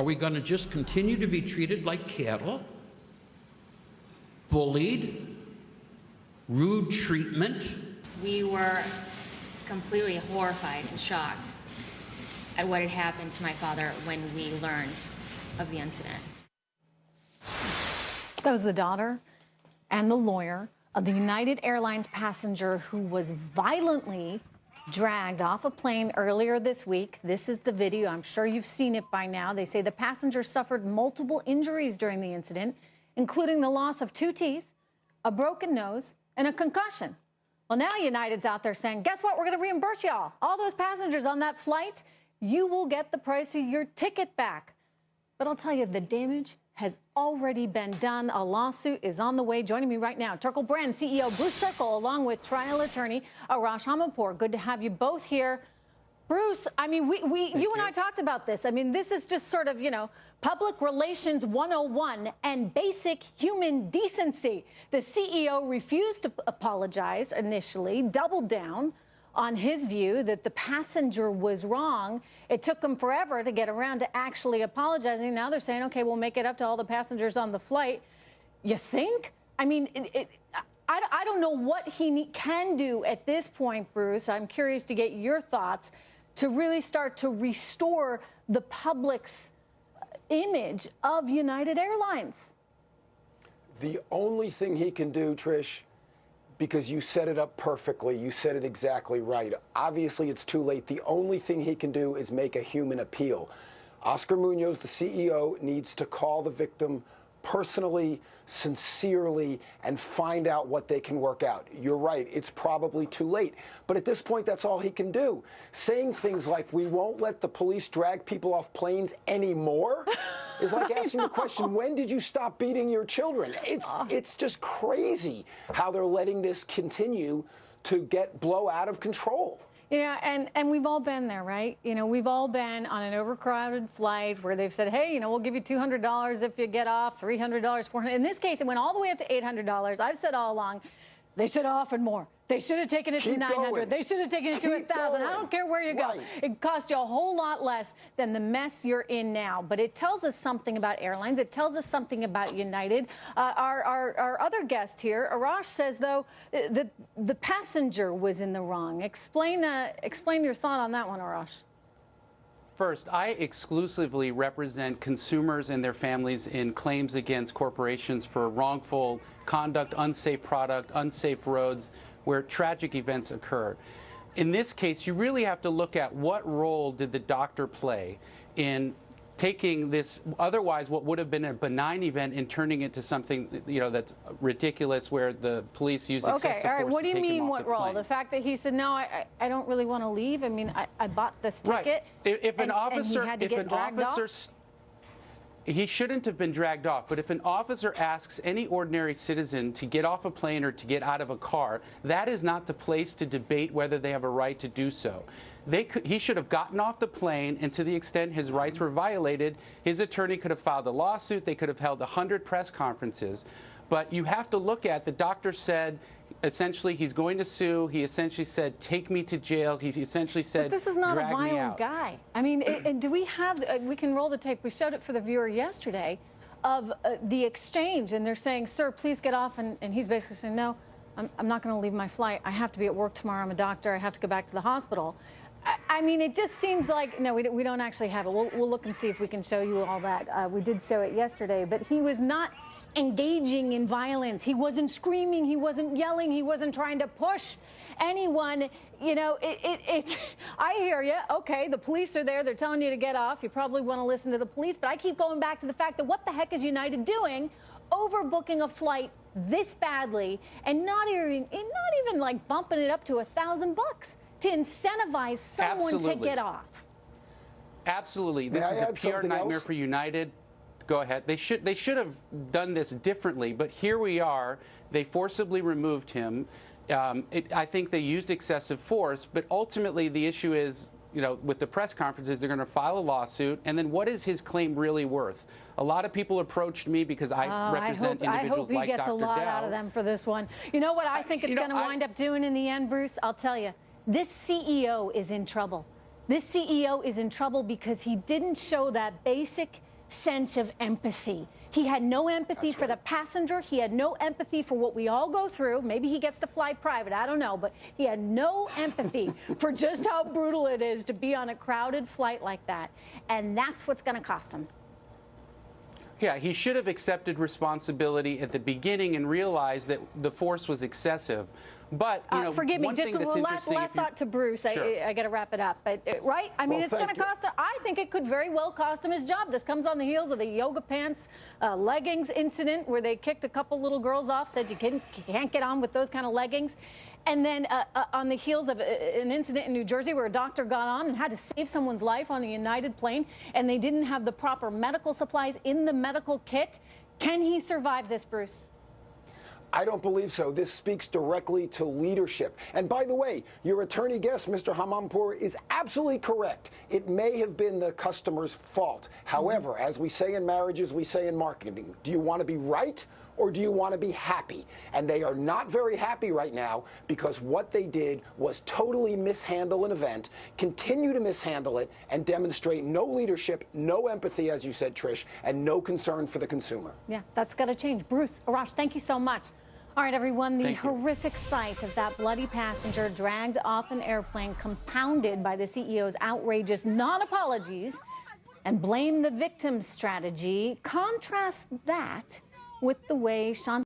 Are we going to just continue to be treated like cattle? Bullied? Rude treatment? We were completely horrified and shocked at what had happened to my father when we learned of the incident. That was the daughter and the lawyer of the United Airlines passenger who was violently dragged off a plane earlier this week. This is the video. I'm sure you've seen it by now. They say the passenger suffered multiple injuries during the incident, including the loss of 2 teeth, a broken nose, and a concussion. Well, now United's out there saying, guess what? We're going to reimburse y'all. All those passengers on that flight, you will get the price of your ticket back. But I'll tell you, the damage has already been done. A lawsuit is on the way. Joining me right now, Turkel brand CEO Bruce Turkel, along with trial attorney Arash Hamapour. Good to have you both here. Bruce, I mean, you and I talked about this. I mean, this is just sort of, you know, public relations 101 and basic human decency. The CEO refused to apologize initially, doubled down on his view that the passenger was wrong. It took them forever to get around to actually apologizing. Now they're saying, okay, we'll make it up to all the passengers on the flight. You think? I mean, I don't know what he can do at this point, Bruce. I'm curious to get your thoughts to really start to restore the public's image of United Airlines. The only thing he can do, Trish, because you set it up perfectly, you said it exactly right. Obviously, it's too late. The only thing he can do is make a human appeal. Oscar Munoz, the CEO, needs to call the victim personally, sincerely, and find out what they can work out. You're right, it's probably too late. But at this point, that's all he can do. Saying things like, we won't let the police drag people off planes anymore, is like asking the question, when did you stop beating your children? It's just crazy how they're letting this continue to blow out of control. Yeah, and we've all been there, right? You know, we've all been on an overcrowded flight where they've said, hey, you know, we'll give you $200 if you get off, $300, $400. In this case, it went all the way up to $800. I've said all along, they should have offered more. They should have taken it to 900. They should have taken it to 1,000. I don't care where you go. It cost you a whole lot less than the mess you're in now. But it tells us something about airlines. It tells us something about United. Our other guest here, Arash, says, though, that the passenger was in the wrong. Explain your thought on that one, Arash. First, I exclusively represent consumers and their families in claims against corporations for wrongful conduct, unsafe product, unsafe roads, where tragic events occur. In this case, you really have to look at what role did the doctor play in taking this otherwise what would have been a benign event and turning it to something, you know, that's ridiculous, where the police use excessive force to take him off the plane. Okay, all right. What do you mean, what role? The fact that he said, no, I don't really want to leave. I mean, I bought this ticket. Right. If an officer, he shouldn't have been dragged off, but if an officer asks any ordinary citizen to get off a plane or to get out of a car, that is not the place to debate whether they have a right to do so. He should have gotten off the plane, and to the extent his rights were violated, his attorney could have filed a lawsuit. They could have held 100 press conferences. But you have to look at, the doctor said, essentially, he's going to sue. He essentially said, take me to jail. He essentially said, but this is not a violent guy. I mean, and do we have, we can roll the tape. We showed it for the viewer yesterday of the exchange. And they're saying, sir, please get off. And he's basically saying, no, I'm not going to leave my flight. I have to be at work tomorrow. I'm a doctor. I have to go back to the hospital. I mean, it just seems like, no, we don't actually have it. We'll look and see if we can show you all that. We did show it yesterday. But he was not engaging in violence. He wasn't screaming. He wasn't yelling. He wasn't trying to push anyone. You know, I hear you. Okay, the police are there. They're telling you to get off. You probably want to listen to the police. But I keep going back to the fact that what the heck is United doing, overbooking a flight this badly and not even like bumping it up to $1,000 to incentivize someone to get off? Absolutely. This is a PR nightmare for United. Go ahead. They should have done this differently, but here we are. They forcibly removed him. I think they used excessive force, but ultimately the issue is, you know, with the press conferences, they're going to file a lawsuit, and then what is his claim really worth? A lot of people approached me because I represent individuals like Dr. Dow. I hope he gets a lot out of them for this one. You know what I think it's going to wind up doing in the end, Bruce? I'll tell you. This CEO is in trouble. This CEO is in trouble because he didn't show that basic sense of empathy. He had no empathy for the passenger. He had no empathy for what we all go through. Maybe he gets to fly private, I don't know, but he had no empathy for just how brutal it is to be on a crowded flight like that. And that's what's going to cost him. Yeah, he should have accepted responsibility at the beginning and realized that the force was excessive. But, you know, forgive me, one just thing that's last thought to Bruce. Sure. I got to wrap it up. But right? I mean, Well, it's going to cost him. I think it could very well cost him his job. This comes on the heels of the yoga pants, leggings incident where they kicked a couple little girls off, said you can't get on with those kind of leggings. And then on the heels of an incident in New Jersey where a doctor got on and had to save someone's life on a United plane, and they didn't have the proper medical supplies in the medical kit. Can he survive this, Bruce? I don't believe so. This speaks directly to leadership. And by the way, your attorney guest, Mr. Hamampour, is absolutely correct. It may have been the customer's fault. However, as we say in marriages, we say in marketing, do you want to be right or do you want to be happy? And they are not very happy right now because what they did was totally mishandle an event, continue to mishandle it, and demonstrate no leadership, no empathy, as you said, Trish, and no concern for the consumer. Yeah, that's got to change. Bruce, Arash, thank you so much. All right, everyone, the horrific sight of that bloody passenger dragged off an airplane, compounded by the CEO's outrageous non-apologies and blame the victim strategy. Contrast that with the way Sean